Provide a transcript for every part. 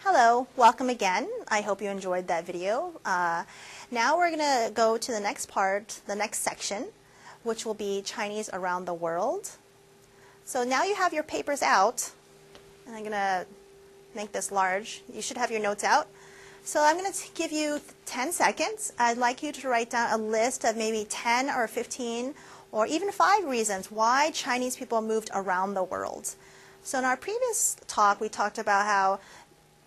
Hello, welcome again. I hope you enjoyed that video. Now we're going to go to the next part, the next section, which will be Chinese around the world. So now you have your papers out, and I'm going to make this large. You should have your notes out. So I'm going to give you 10 seconds. I'd like you to write down a list of maybe 10 or 15 or even 5 reasons why Chinese people moved around the world. So in our previous talk, we talked about how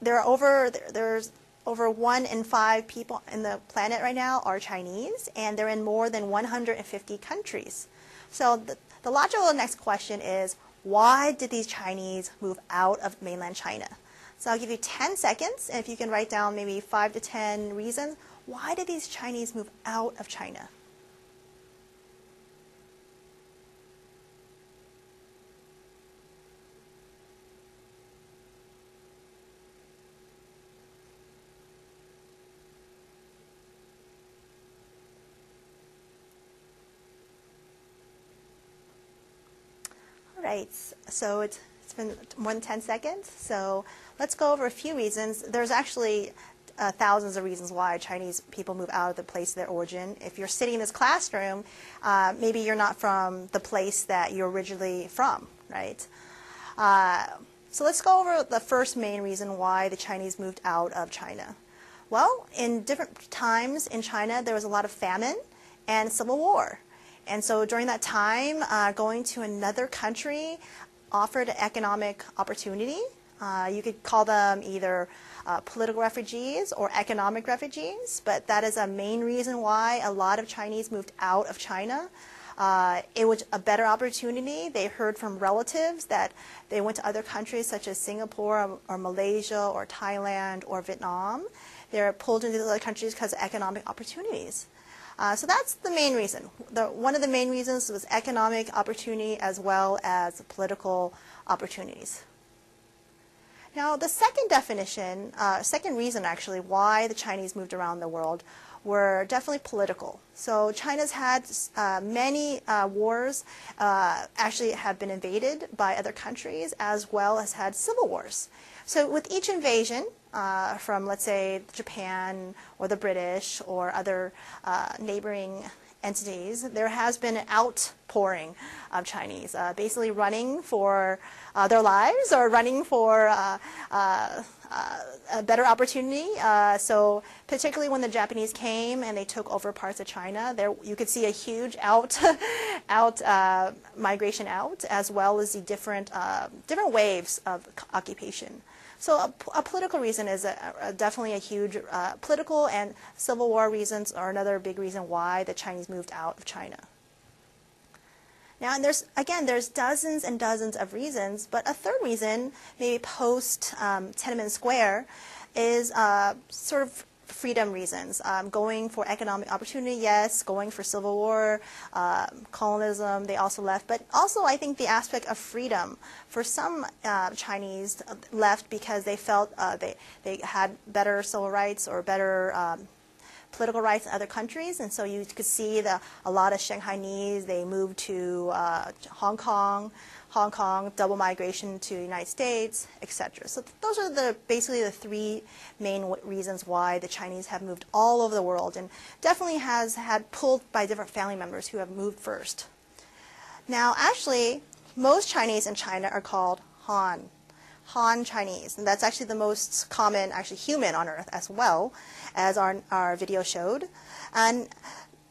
there's over 1 in 5 people in the planet right now are Chinese, and they're in more than 150 countries. So the logical next question is, why did these Chinese move out of mainland China? So I'll give you 10 seconds, and if you can write down maybe 5 to 10 reasons, why did these Chinese move out of China? Right, so it's been more than 10 seconds, so let's go over a few reasons. There's actually thousands of reasons why Chinese people move out of the place of their origin. If you're sitting in this classroom, maybe you're not from the place that you're originally from, right? So let's go over the first main reason why the Chinese moved out of China. Well, in different times in China, there was a lot of famine and civil war. And so during that time, going to another country offered economic opportunity. You could call them either political refugees or economic refugees, but that is a main reason why a lot of Chinese moved out of China. It was a better opportunity. They heard from relatives that they went to other countries such as Singapore or Malaysia or Thailand or Vietnam. They were pulled into those other countries because of economic opportunities. So that's the main reason. One of the main reasons was economic opportunity as well as political opportunities. Now, the second definition, second reason actually why the Chinese moved around the world were definitely political. So China's had many wars, actually have been invaded by other countries, as well as had civil wars. So with each invasion, from, let's say, Japan or the British or other neighboring entities, there has been an outpouring of Chinese, basically running for their lives or running for a better opportunity. So particularly when the Japanese came and they took over parts of China, there you could see a huge migration out, as well as the different waves of occupation. So a political reason is definitely a huge political and civil war reasons are another big reason why the Chinese moved out of China. Now, and there's dozens and dozens of reasons, but a third reason, maybe post Tiananmen Square, is sort of freedom reasons. Going for economic opportunity, yes. Going for civil war, colonialism, they also left. But also, I think the aspect of freedom. For some Chinese left because they felt they had better civil rights or better political rights in other countries, and so you could see a lot of Shanghainese, they moved to Hong Kong, double migration to the United States, etc. So those are basically the 3 main reasons why the Chinese have moved all over the world, and definitely has had pulled by different family members who have moved first. Now, actually, most Chinese in China are called Han Chinese, and that's actually the most common human on earth, as well as our video showed. And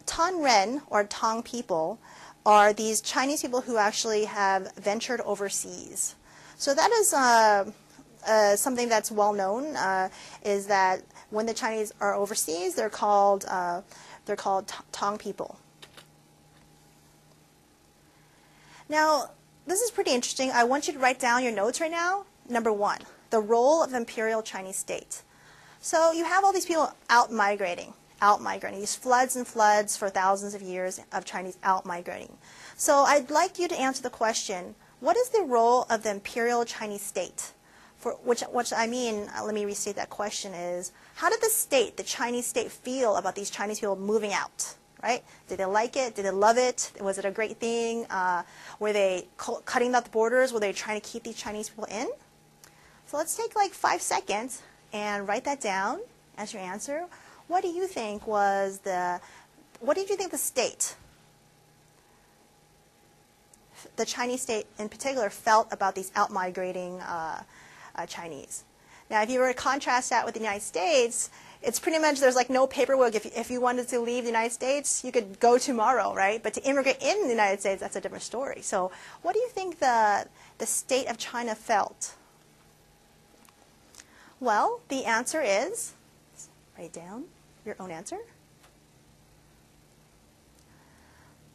Tan Ren, or Tang people, are these Chinese people who actually have ventured overseas. So that is something that's well known, is that when the Chinese are overseas, they're called Tang people. Now, this is pretty interesting. I want you to write down your notes right now. Number 1, the role of imperial Chinese state. So you have all these people out migrating, these floods and floods for thousands of years of Chinese out migrating. So I'd like you to answer the question, what is the role of the imperial Chinese state? For which I mean, let me restate that question, is how did the Chinese state feel about these Chinese people moving out? Right? Did they like it? Did they love it? Was it a great thing? Were they cutting out the borders? Were they trying to keep these Chinese people in? So let's take like 5 seconds and write that down as your answer. What did you think the state, the Chinese state in particular, felt about these out-migrating Chinese? Now, if you were to contrast that with the United States, it's pretty much there's like no paperwork. If you wanted to leave the United States, you could go tomorrow, right? But to immigrate in the United States, that's a different story. So what do you think the state of China felt? Well, the answer is, write down your own answer.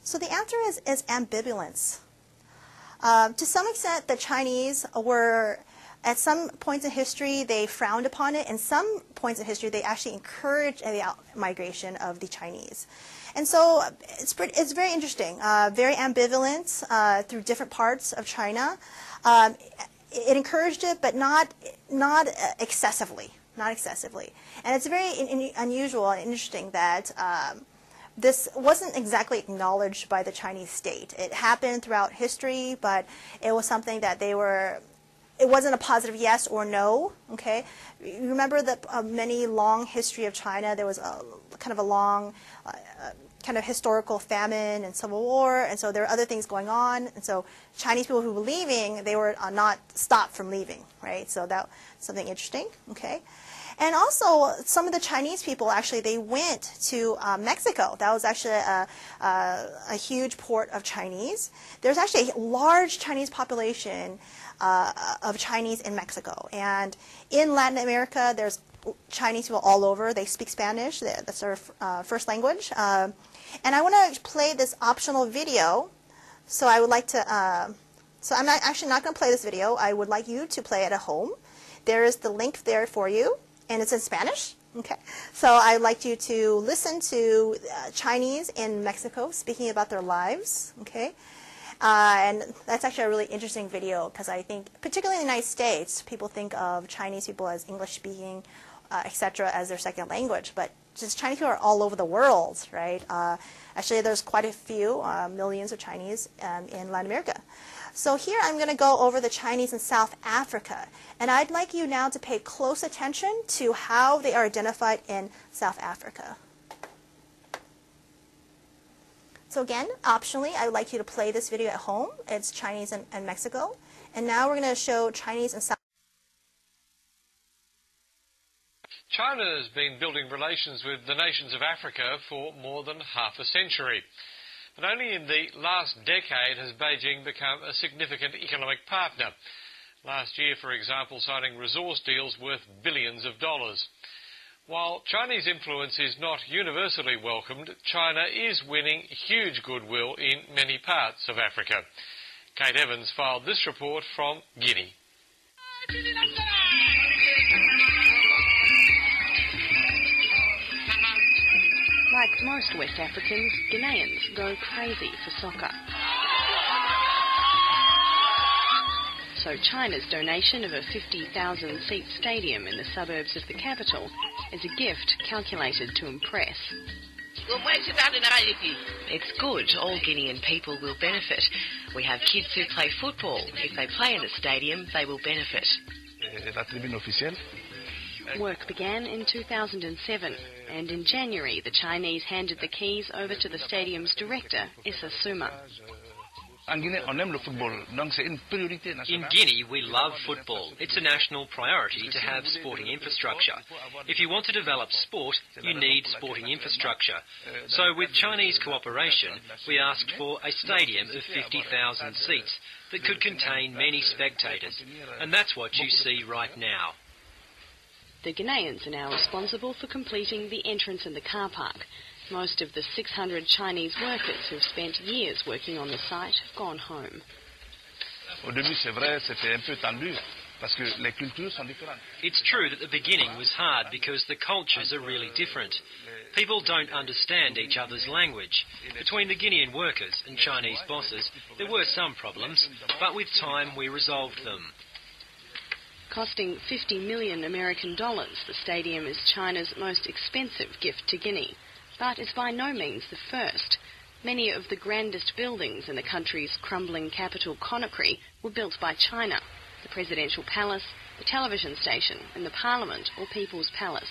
So the answer is ambivalence. To some extent, the Chinese were, at some points in history, they frowned upon it. And some points in history, they actually encouraged the out-migration of the Chinese. And so it's very interesting, very ambivalent through different parts of China. It encouraged it, but not excessively, not excessively. And it's very unusual and interesting that this wasn't exactly acknowledged by the Chinese state. It happened throughout history, but it was something that it wasn't a positive yes or no, okay? You remember the many long history of China. There was kind of a long kind of historical famine and civil war, and so there were other things going on. And so Chinese people who were leaving, they were not stopped from leaving, right? So that was something interesting, okay? And also, some of the Chinese people, actually, they went to Mexico. That was actually a huge port of Chinese. There's actually a large Chinese population of Chinese in Mexico. And in Latin America, there's Chinese people all over. They speak Spanish. That's their first language. And I want to play this optional video. So I would like to, so I'm actually not going to play this video. I would like you to play it at home. There is the link there for you, and it's in Spanish. Okay. So I'd like you to listen to Chinese in Mexico speaking about their lives. Okay. And that's actually a really interesting video because I think, particularly in the United States, people think of Chinese people as English-speaking, etc., as their second language. But just Chinese people are all over the world, right? Actually, there's quite a few, millions of Chinese in Latin America. So here I'm going to go over the Chinese in South Africa. And I'd like you now to pay close attention to how they are identified in South Africa. So again, optionally, I would like you to play this video at home. It's Chinese in Mexico. And now we're going to show Chinese in South China has been building relations with the nations of Africa for more than half a century. But only in the last decade has Beijing become a significant economic partner. Last year, for example, signing resource deals worth billions of dollars. While Chinese influence is not universally welcomed, China is winning huge goodwill in many parts of Africa. Kate Evans filed this report from Guinea. Like most West Africans, Guineans go crazy for soccer. So China's donation of a 50,000-seat stadium in the suburbs of the capital is a gift calculated to impress. It's good. All Guinean people will benefit. We have kids who play football. If they play in the stadium, they will benefit. Work began in 2007, and in January the Chinese handed the keys over to the stadium's director, Issa Suma. In Guinea, we love football. It's a national priority to have sporting infrastructure. If you want to develop sport, you need sporting infrastructure. So with Chinese cooperation, we asked for a stadium of 50,000 seats that could contain many spectators. And that's what you see right now. The Guineans are now responsible for completing the entrance and the car park. Most of the 600 Chinese workers who've spent years working on the site have gone home. It's true that the beginning was hard because the cultures are really different. People don't understand each other's language. Between the Guinean workers and Chinese bosses, there were some problems, but with time we resolved them. Costing $50 million American, the stadium is China's most expensive gift to Guinea. But it's by no means the first. Many of the grandest buildings in the country's crumbling capital, Conakry, were built by China. The presidential palace, the television station and the parliament or people's palace.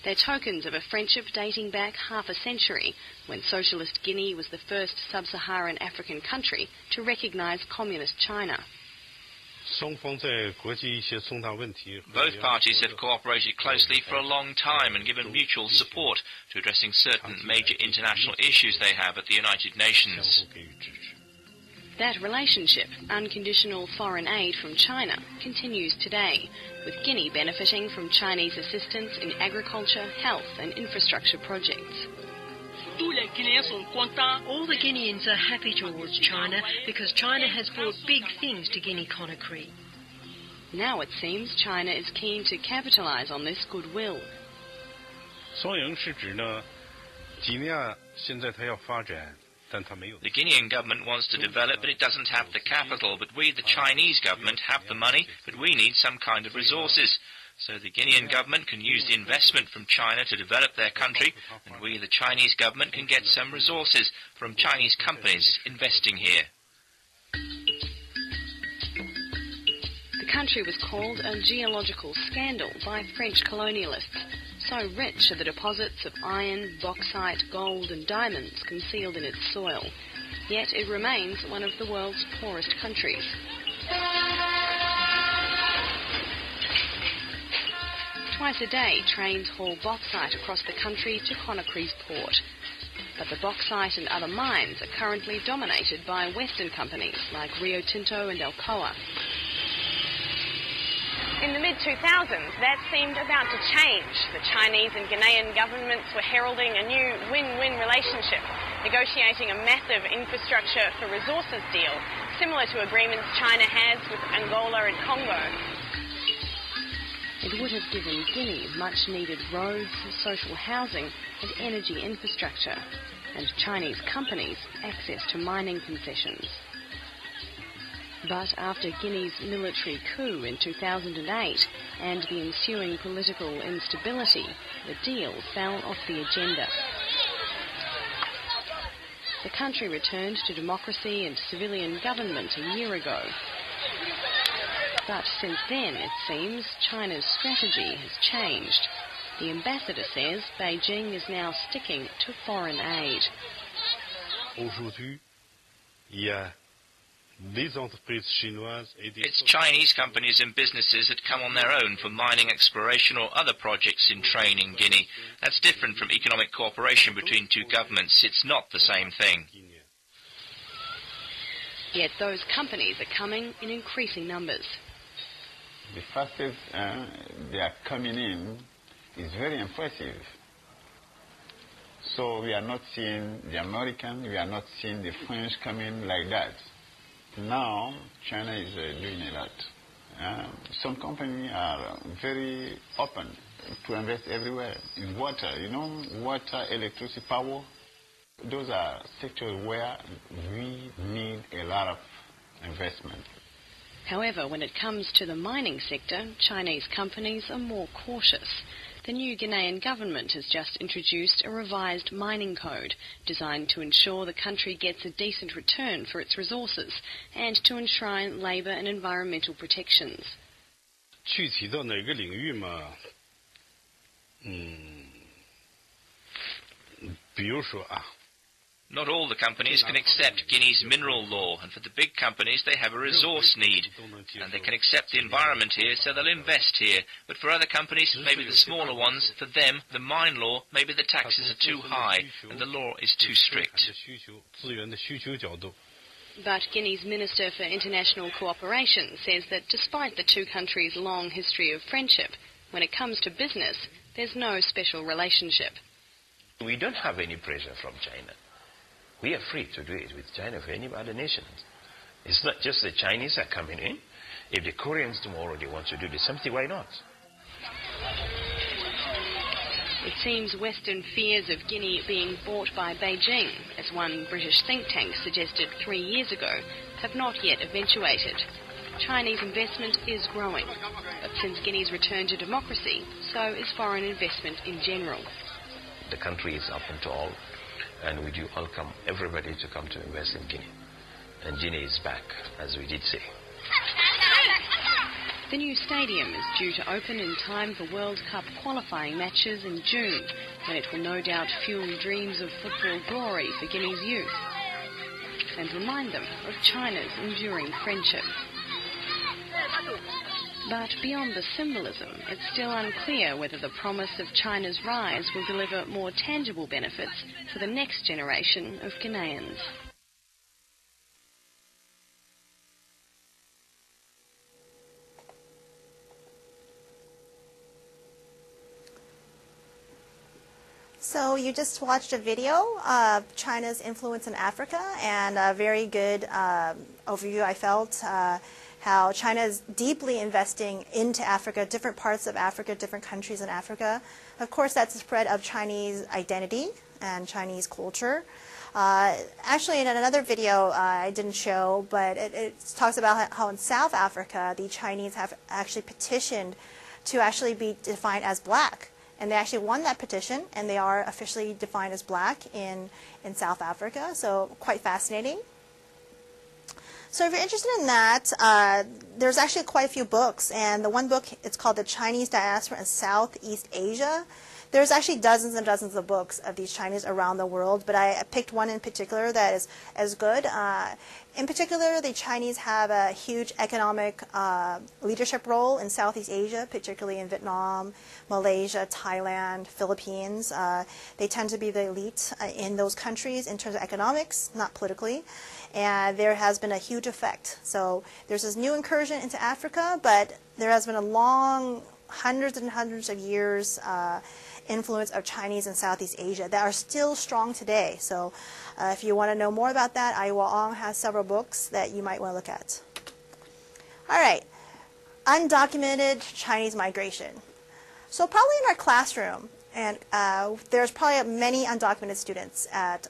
They're tokens of a friendship dating back half a century, when socialist Guinea was the first sub-Saharan African country to recognise communist China. Both parties have cooperated closely for a long time and given mutual support to addressing certain major international issues they have at the United Nations. That relationship, unconditional foreign aid from China, continues today, with Guinea benefiting from Chinese assistance in agriculture, health and infrastructure projects. All the Guineans are happy towards China because China has brought big things to Guinea-Conakry. Now it seems China is keen to capitalise on this goodwill. The Guinean government wants to develop, but it doesn't have the capital. But we, the Chinese government, have the money, but we need some kind of resources. So the Guinean government can use the investment from China to develop their country, and we, the Chinese government, can get some resources from Chinese companies investing here. The country was called a geological scandal by French colonialists. So rich are the deposits of iron, bauxite, gold and diamonds concealed in its soil. Yet it remains one of the world's poorest countries. Twice a day, trains haul bauxite across the country to Conakry's port. But the bauxite and other mines are currently dominated by Western companies like Rio Tinto and Alcoa. In the mid-2000s, that seemed about to change. The Chinese and Ghanaian governments were heralding a new win-win relationship, negotiating a massive infrastructure for resources deal, similar to agreements China has with Angola and Congo. It would have given Guinea much-needed roads, social housing and energy infrastructure, and Chinese companies access to mining concessions. But after Guinea's military coup in 2008 and the ensuing political instability, the deal fell off the agenda. The country returned to democracy and civilian government a year ago. But since then, it seems, China's strategy has changed. The ambassador says Beijing is now sticking to foreign aid. It's Chinese companies and businesses that come on their own for mining exploration or other projects in train in Guinea. That's different from economic cooperation between two governments. It's not the same thing. Yet those companies are coming in increasing numbers. The fact that they are coming in is very impressive. So we are not seeing the American, we are not seeing the French coming like that. Now, China is doing a lot. Some companies are very open to invest everywhere. In water, water, electricity, power. Those are sectors where we need a lot of investment. However, when it comes to the mining sector, Chinese companies are more cautious. The new Ghanaian government has just introduced a revised mining code designed to ensure the country gets a decent return for its resources and to enshrine labour and environmental protections. Not all the companies can accept Guinea's mineral law, and for the big companies they have a resource need. And they can accept the environment here, so they'll invest here. But for other companies, maybe the smaller ones, for them, the mine law, maybe the taxes are too high, and the law is too strict. But Guinea's Minister for International Cooperation says that despite the two countries' long history of friendship, when it comes to business, there's no special relationship. We don't have any pressure from China. We are free to do it with China for any other nations. It's not just the Chinese are coming in. If the Koreans tomorrow they want to do something, why not? It seems Western fears of Guinea being bought by Beijing, as one British think tank suggested 3 years ago, have not yet eventuated. Chinese investment is growing, but since Guinea's return to democracy, so is foreign investment in general. The country is open to all, and we do welcome everybody to come to invest in Guinea. And Guinea is back, as we did say. The new stadium is due to open in time for World Cup qualifying matches in June, when it will no doubt fuel dreams of football glory for Guinea's youth and remind them of China's enduring friendship. But beyond the symbolism, it's still unclear whether the promise of China's rise will deliver more tangible benefits for the next generation of Guineans. So you just watched a video of China's influence in Africa, and a very good overview, I felt, how China is deeply investing into Africa, different parts of Africa, different countries in Africa. Of course, that's the spread of Chinese identity and Chinese culture. Actually, in another video I didn't show, but it talks about how in South Africa, the Chinese have actually petitioned to actually be defined as black. And they actually won that petition, and they are officially defined as black in South Africa, so quite fascinating. So if you're interested in that, there's actually quite a few books, and the one book, it's called The Chinese Diaspora in Southeast Asia. There's actually dozens and dozens of books of these Chinese around the world, but I picked one in particular that is good. In particular, the Chinese have a huge economic leadership role in Southeast Asia, particularly in Vietnam, Malaysia, Thailand, Philippines. They tend to be the elite in those countries in terms of economics, not politically. And there has been a huge effect. So there's this new incursion into Africa, but there has been a long, hundreds and hundreds of years influence of Chinese in Southeast Asia that are still strong today. So if you want to know more about that, I will has several books that you might want to look at. All right, undocumented Chinese migration. So probably in our classroom, and there's probably many undocumented students at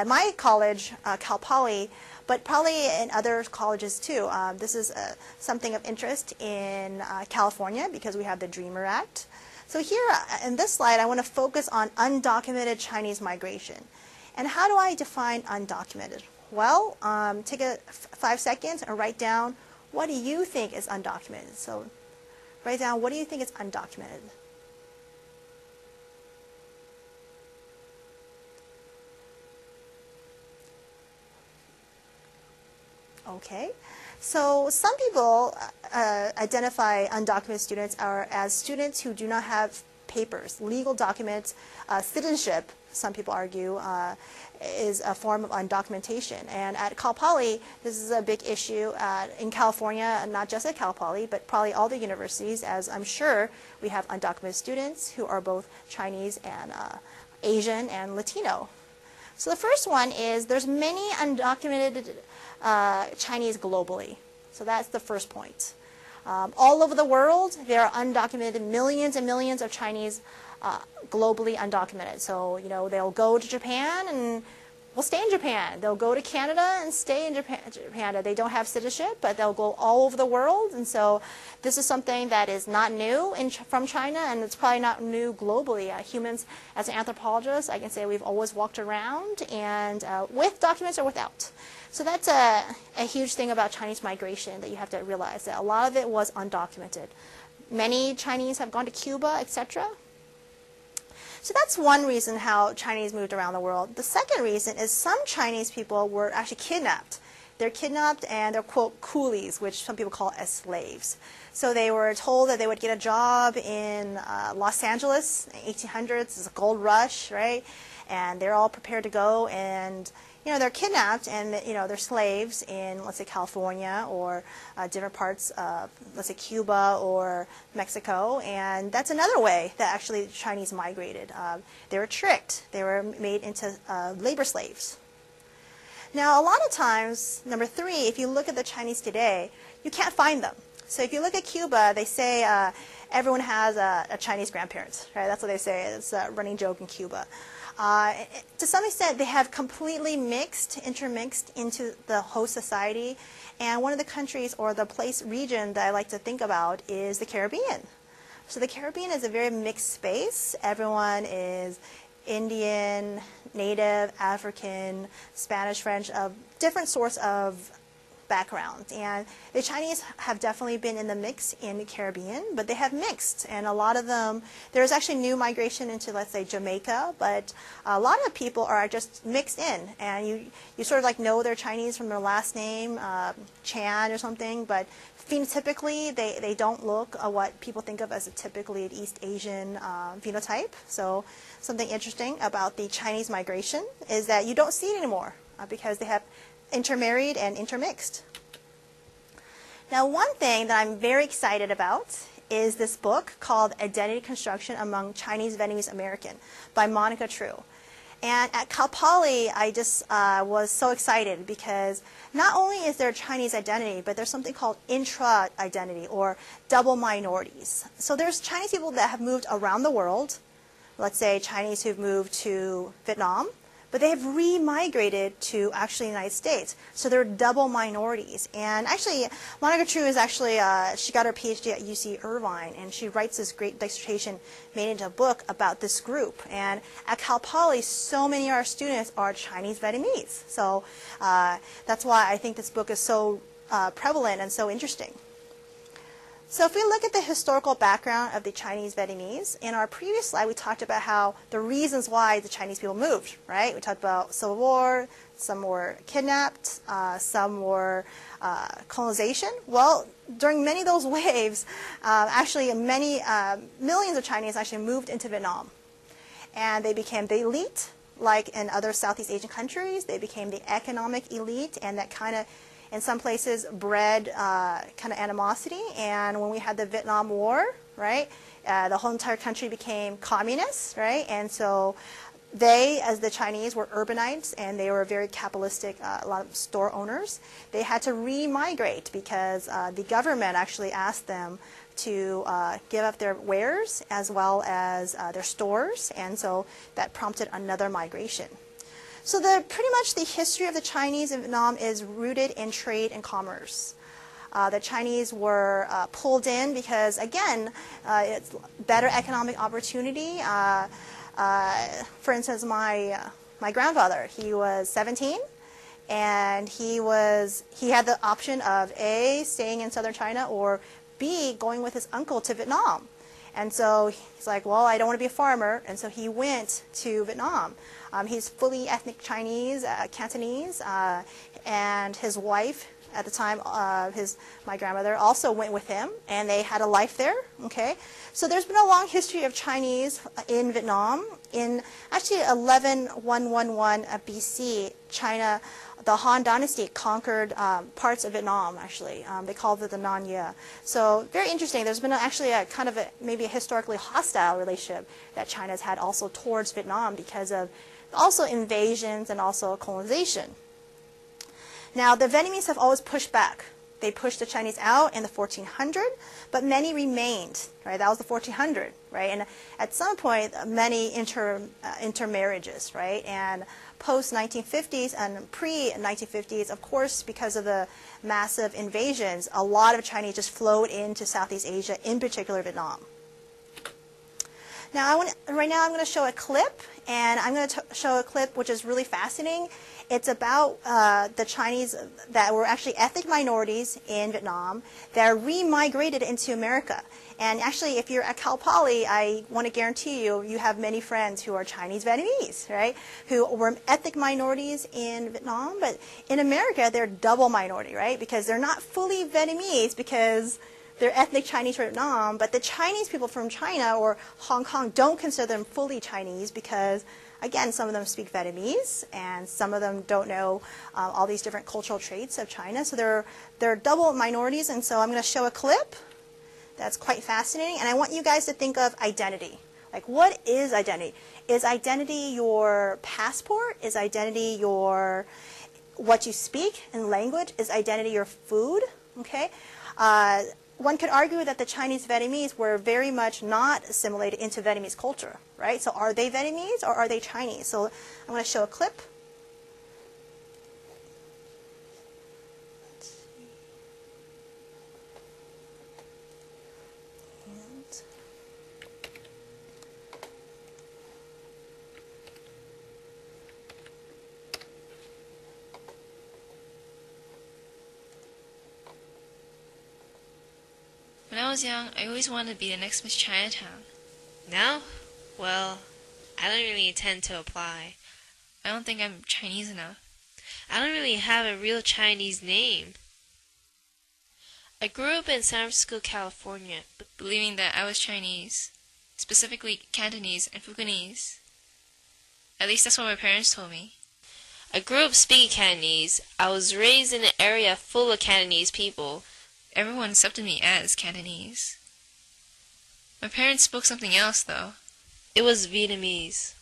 my college, Cal Poly, but probably in other colleges too. This is something of interest in California because we have the DREAMER Act. So here in this slide, I want to focus on undocumented Chinese migration. And how do I define undocumented? Well, take 5 seconds and write down, what do you think is undocumented? So write down, what do you think is undocumented? Okay. So some people identify undocumented students as students who do not have papers, legal documents. Citizenship, some people argue, is a form of undocumentation. And at Cal Poly, this is a big issue in California, not just at Cal Poly, but probably all the universities, as I'm sure we have undocumented students who are both Chinese and Asian and Latino. So the first one is there's many undocumented Chinese globally. So that's the first point. All over the world, there are undocumented millions and millions of Chinese globally undocumented. So, you know, they'll go to Japan and will stay in Japan. They'll go to Canada and stay in Japan. They don't have citizenship, but they'll go all over the world. And so this is something that is not new from China, and it's probably not new globally. Humans, as an anthropologist, I can say we've always walked around and with documents or without. So that's a huge thing about Chinese migration that you have to realize, that a lot of it was undocumented. Many Chinese have gone to Cuba, etc. So that's one reason how Chinese moved around the world. The second reason is some Chinese people were actually kidnapped. They're kidnapped and they're, quote, coolies, which some people call as slaves. So they were told that they would get a job in Los Angeles in the 1800s. It's a gold rush, right? And they're all prepared to go, and you know, they're kidnapped and, you know, they're slaves in, let's say, California or different parts of, let's say, Cuba or Mexico. And that's another way that actually the Chinese migrated. They were tricked. They were made into labor slaves. Now, a lot of times, number three, if you look at the Chinese today, you can't find them. So if you look at Cuba, they say everyone has a Chinese grandparent, right? That's what they say. It's a running joke in Cuba. To some extent, they have completely intermixed into the host society. And one of the countries or the region that I like to think about is the Caribbean. So the Caribbean is a very mixed space. Everyone is Indian, Native, African, Spanish, French, of different sorts of background. And the Chinese have definitely been in the mix in the Caribbean, but they have mixed. And a lot of them, there's actually new migration into, let's say, Jamaica, but a lot of people are just mixed in. And you sort of like know they're Chinese from their last name, Chan or something, but phenotypically, they don't look what people think of as a typically an East Asian phenotype. So something interesting about the Chinese migration is that you don't see it anymore because they have intermarried and intermixed. Now, one thing that I'm very excited about is this book called Identity Construction Among Chinese-Vietnamese American by Monica Trieu. And at Cal Poly, I just was so excited because not only is there Chinese identity, but there's something called intra-identity or double minorities. So there's Chinese people that have moved around the world, let's say Chinese who've moved to Vietnam, but they have re-migrated to actually the United States. So they're double minorities. And actually, Monica Trieu is actually, she got her PhD at UC Irvine, and she writes this great dissertation made into a book about this group. And at Cal Poly, so many of our students are Chinese-Vietnamese. So that's why I think this book is so prevalent and so interesting. So if we look at the historical background of the Chinese-Vietnamese, in our previous slide we talked about how the reasons why the Chinese people moved, right? We talked about Civil War, some were kidnapped, some were colonization. Well, during many of those waves, actually many millions of Chinese actually moved into Vietnam. And they became the elite, like in other Southeast Asian countries. They became the economic elite, and that kind of in some places bred kind of animosity. And when we had the Vietnam War, right, the whole entire country became communist, right? And so they, as the Chinese, were urbanites, and they were very capitalistic, a lot of store owners. They had to re-migrate because the government actually asked them to give up their wares as well as their stores, and so that prompted another migration. So pretty much the history of the Chinese in Vietnam is rooted in trade and commerce. The Chinese were pulled in because, again, it's better economic opportunity. For instance, my grandfather, he was 17, and he had the option of A, staying in southern China, or B, going with his uncle to Vietnam. And so he's like, well, I don't want to be a farmer, and so he went to Vietnam. He's fully ethnic Chinese, Cantonese, and his wife at the time, my grandmother, also went with him, and they had a life there. Okay, so there's been a long history of Chinese in Vietnam. In actually 11111 BC, China, the Han Dynasty conquered parts of Vietnam. Actually, they called it the Nan Ye. So very interesting. There's been actually a kind of maybe a historically hostile relationship that China's had also towards Vietnam because of also invasions and also colonization. Now, the Vietnamese have always pushed back. They pushed the Chinese out in the 1400s, but many remained, right? That was the 1400, right? And at some point, many intermarriages, right? And post-1950s and pre-1950s, of course, because of the massive invasions, a lot of Chinese just flowed into Southeast Asia, in particular Vietnam. Now, right now I'm going to show a clip, and I'm going to show a clip which is really fascinating. It's about the Chinese that were actually ethnic minorities in Vietnam that are re-migrated into America. And actually, if you're at Cal Poly, I want to guarantee you, you have many friends who are Chinese-Vietnamese, right, who were ethnic minorities in Vietnam, but in America, they're double minority, right, because they're not fully Vietnamese because they're ethnic Chinese from Vietnam, but the Chinese people from China or Hong Kong don't consider them fully Chinese because, again, some of them speak Vietnamese, and some of them don't know all these different cultural traits of China. So they're double minorities, and so I'm going to show a clip that's quite fascinating, and I want you guys to think of identity. Like, what is identity? Is identity your passport? Is identity what you speak in language? Is identity your food? Okay. One could argue that the Chinese-Vietnamese were very much not assimilated into Vietnamese culture, right? So are they Vietnamese or are they Chinese? So I'm going to show a clip. When I was young, I always wanted to be the next Miss Chinatown. Now? Well, I don't really intend to apply. I don't think I'm Chinese enough. I don't really have a real Chinese name. I grew up in San Francisco, California, Believing that I was Chinese, specifically Cantonese and Fukienese. At least that's what my parents told me. I grew up speaking Cantonese. I was raised in an area full of Cantonese people. Everyone accepted me as Cantonese. My parents spoke something else, though. It was Vietnamese.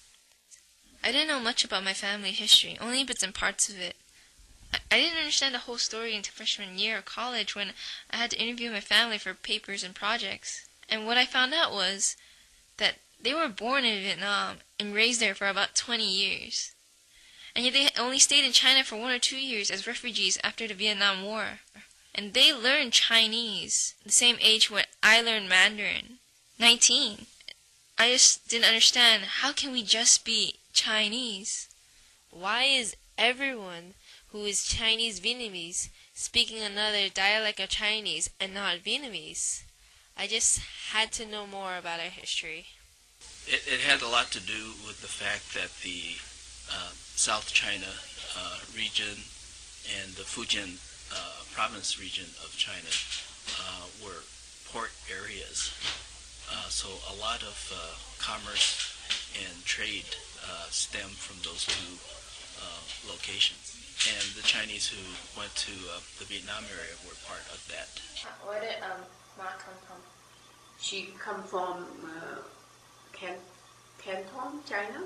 I didn't know much about my family history, only bits and parts of it. I didn't understand the whole story until freshman year of college when I had to interview my family for papers and projects. And what I found out was that they were born in Vietnam and raised there for about 20 years. And yet they only stayed in China for 1 or 2 years as refugees after the Vietnam War. And they learned Chinese, the same age when I learned Mandarin, 19. I just didn't understand, how can we just be Chinese? Why is everyone who is Chinese-Vietnamese speaking another dialect of Chinese and not Vietnamese? I just had to know more about our history. It had a lot to do with the fact that the South China region and the Fujian province region of China were port areas. So a lot of commerce and trade stemmed from those two locations. And the Chinese who went to the Vietnam area were part of that. Where did Ma come from? She come from Canton, China.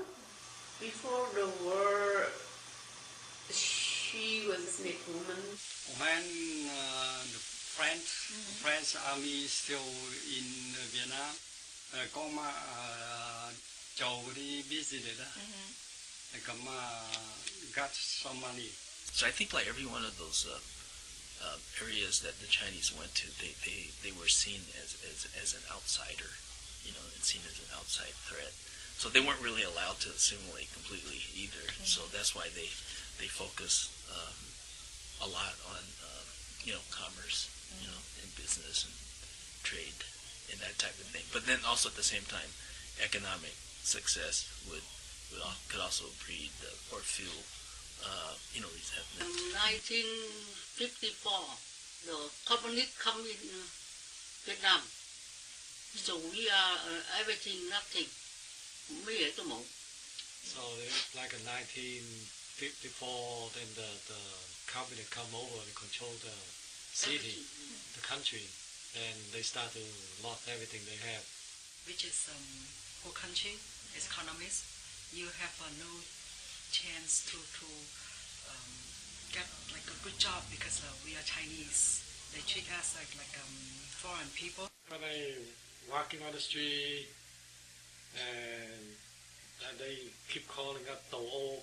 Before the war, she was a slave woman. When the French army still in Vietnam, có mà châu đi visited, come got some money. So I think like every one of those areas that the Chinese went to, they were seen as an outsider, and seen as an outside threat. So they weren't really allowed to assimilate completely either. So that's why they focus a lot on commerce, and business and trade and that type of thing. But then also at the same time, economic success could also breed or fuel these ethnic. In 1954, the communists come in Vietnam. So we are everything, nothing. So like in 1954, then the communists come over and control the city, the country, and they start to lose everything they have. Which is whole country, as economists, you have no chance to get like a good job because we are Chinese. They treat us like foreign people. When they walking on the street and they keep calling us Tao,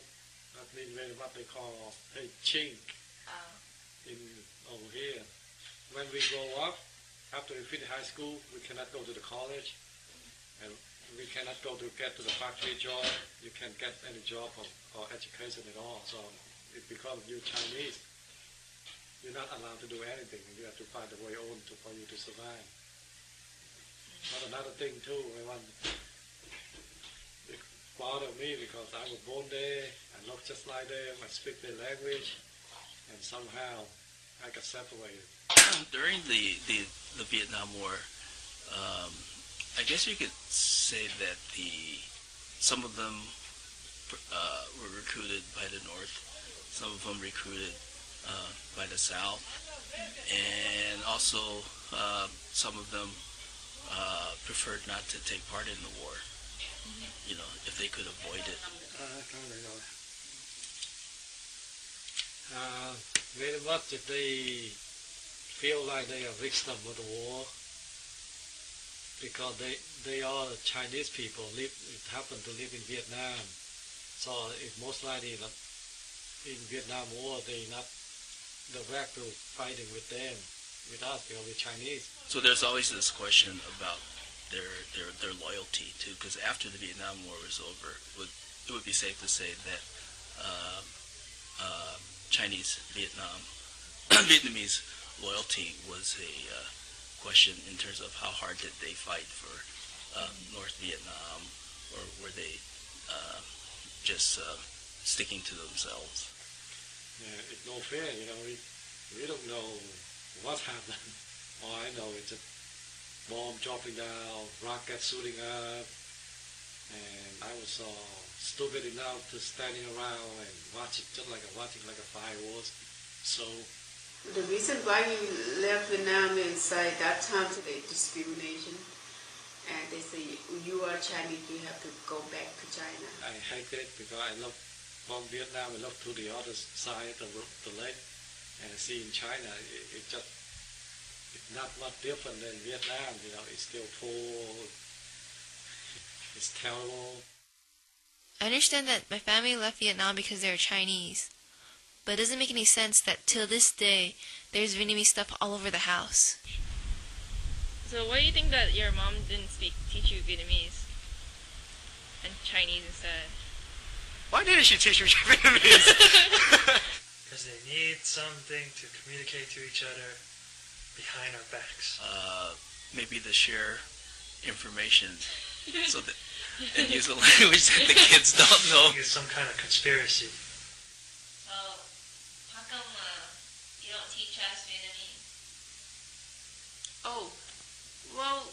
that means what they call hey chink in over here. When we grow up, after we finish high school, we cannot go to the college, and we cannot go to get to the factory job. You can't get any job or education at all. So it becomes you Chinese. You're not allowed to do anything, and you have to find a way on for you to survive. But another thing too, it bothered me because I was born there, I look just like them, I speak their language, and somehow I got separated. During the Vietnam War, I guess you could say that some of them were recruited by the North, some of them recruited by the South, and also some of them preferred not to take part in the war, if they could avoid it. Very much if they feel like they are victim of the war, because they are Chinese people, happen to live in Vietnam. So it's most likely that in Vietnam War they not direct to fighting with them, with us, because we're Chinese. So there's always this question about their loyalty too, because after the Vietnam War was over, it would be safe to say that Chinese-Vietnamese loyalty was question in terms of how hard did they fight for North Vietnam, or were they just sticking to themselves? Yeah, it's no fair, you know. We don't know what happened. All I know is a bomb dropping down, rockets shooting up, and I was stupid enough to standing around and watch it, just like watching like a fireworks. So the reason why you left Vietnam is that time to the discrimination, and they say you are Chinese, you have to go back to China. I hate it because I love from Vietnam, I love to the other side of the lake, and I see in China, it's not much different than Vietnam. You know, it's still poor. It's terrible. I understand that my family left Vietnam because they were Chinese, but it doesn't make any sense that till this day there's Vietnamese stuff all over the house. So why do you think that your mom didn't teach you Vietnamese and Chinese instead? Why didn't she teach you Vietnamese? Because they need something to communicate to each other behind our backs. Maybe to share information so that and use a language that the kids don't know. It's some kind of conspiracy. So, how come you don't teach us Vietnamese? Oh, well,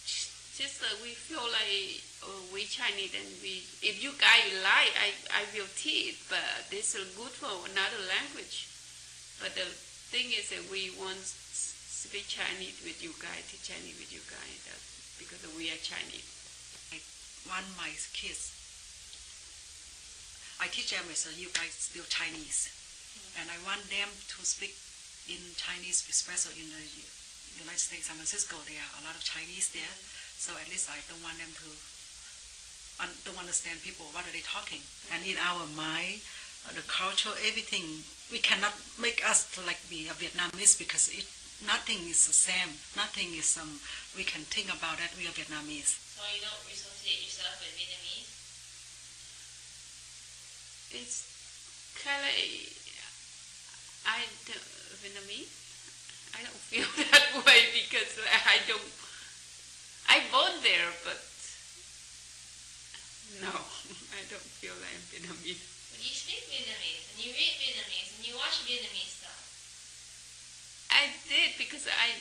just we feel like we Chinese, and if you guys like, I will teach, but this is good for another language. But the thing is that we want to speak Chinese with you guys, teach Chinese with you guys, because we are Chinese. I want my kids, I teach them as you guys still Chinese, and I want them to speak in Chinese, especially in the United States, San Francisco. There are a lot of Chinese there, so at least I don't want them to don't understand people, what are they talking. And in our mind, the culture, everything, we cannot make us to like be a Vietnamese, because nothing is the same. Nothing is we can think about that we are Vietnamese. So you don't associate yourself with Vietnamese? It's kind of Vietnamese. I don't feel that way because I born there, but no, I don't feel like I'm Vietnamese. But you speak Vietnamese, and you read Vietnamese, and you watch Vietnamese stuff. I did because I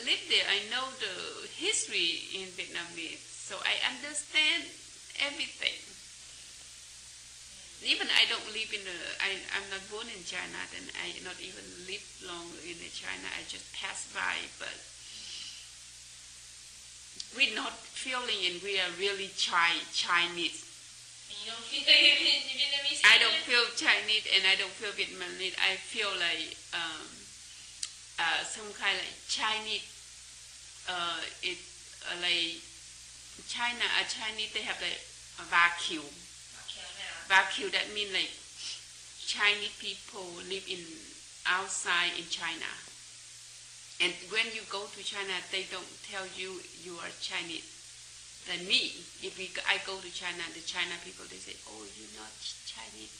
lived there. I know the history in Vietnamese, so I understand everything. Even I don't live I'm not born in China, then I not even live long in China. I just pass by, but we're not feeling, and we are really Chinese. And you don't feel Vietnamese? I don't feel Chinese, and I don't feel Vietnamese. I feel like some kind of Chinese. It's like Chinese. They have like a vacuum. Vacuum, that means like Chinese people live outside in China. And when you go to China, they don't tell you you are Chinese. Than me, I go to China, the China people, they say, oh, you're not Chinese.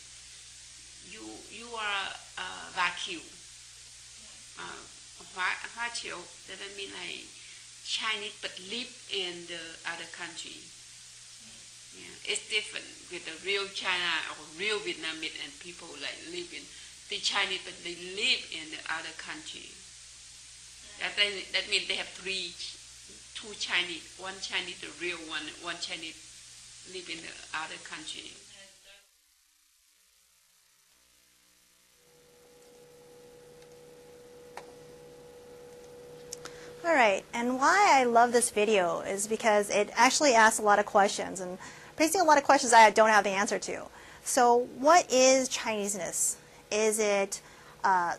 You are vacuum. Hoa Chiu, that means like Chinese but live in the other country. Yeah, it's different with the real China or real Vietnamese and people like live in the Chinese, but they live in the other country. That means they have two Chinese, one Chinese, the real one Chinese live in the other country. All right, and why I love this video is because it actually asks a lot of questions, and basically a lot of questions I don't have the answer to. So what is Chineseness? Is it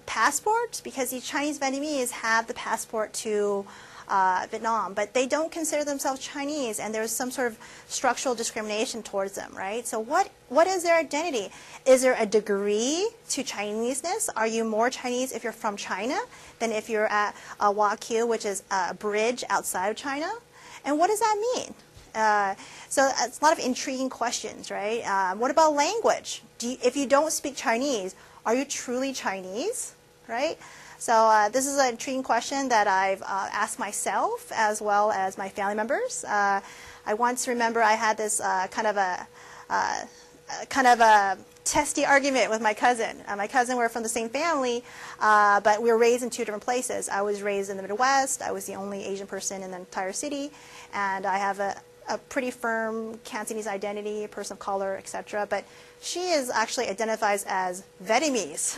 passport? Because the Chinese-Vietnamese have the passport to Vietnam, but they don't consider themselves Chinese, and there's some sort of structural discrimination towards them, right? So what is their identity? Is there a degree to Chineseness? Are you more Chinese if you're from China than if you're at Hoa Kieu, which is a bridge outside of China? And what does that mean? So it's a lot of intriguing questions, right? What about language? If you don't speak Chinese, are you truly Chinese, right? So this is an intriguing question that I've asked myself as well as my family members. I once remember I had this kind of a testy argument with my cousin. My cousin, we're from the same family, but we were raised in two different places. I was raised in the Midwest. I was the only Asian person in the entire city, and I have a pretty firm Cantonese identity, person of color, etc. But she is actually identifies as Vietnamese.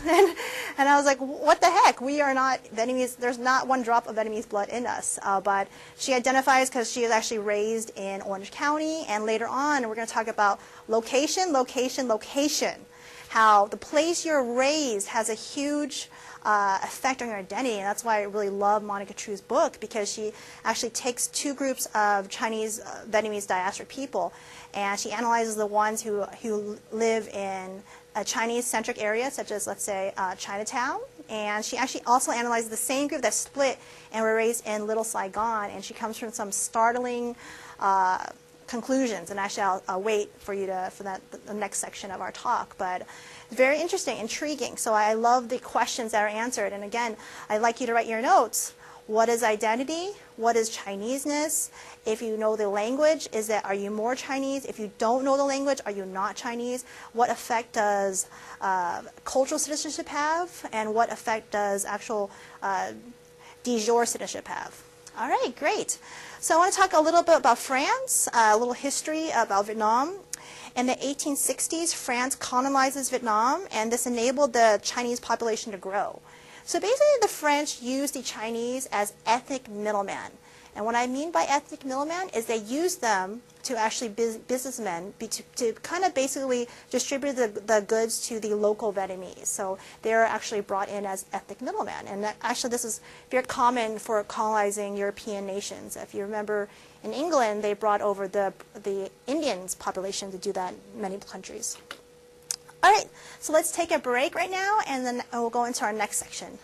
And I was like, what the heck? We are not Vietnamese. There's not one drop of Vietnamese blood in us. But she identifies because she is actually raised in Orange County. And later on, we're going to talk about location, location, location. How the place you're raised has a huge effect on your identity, and that's why I really love Monica Trieu's book, because she actually takes two groups of Chinese Vietnamese diaspora people, and she analyzes the ones who live in a Chinese-centric area, such as, let's say, Chinatown, and she actually also analyzes the same group that split and were raised in Little Saigon, and she comes from some startling conclusions, and actually I'll wait for you for the next section of our talk, but very interesting, intriguing. So I love the questions that are answered. And again, I'd like you to write your notes. What is identity? What is Chineseness? If you know the language, are you more Chinese? If you don't know the language, are you not Chinese? What effect does cultural citizenship have? And what effect does actual de jure citizenship have? All right, great. So I want to talk a little bit about France, a little history about Vietnam. In the 1860s, France colonizes Vietnam, and this enabled the Chinese population to grow. So basically, the French used the Chinese as ethnic middlemen. And what I mean by ethnic middlemen is they used them to actually businessmen to kind of basically distribute the goods to the local Vietnamese. So they're actually brought in as ethnic middlemen. And actually, this is very common for colonizing European nations. If you remember, in England, they brought over the Indians population to do that in many countries. All right, so let's take a break right now, and then we'll go into our next section.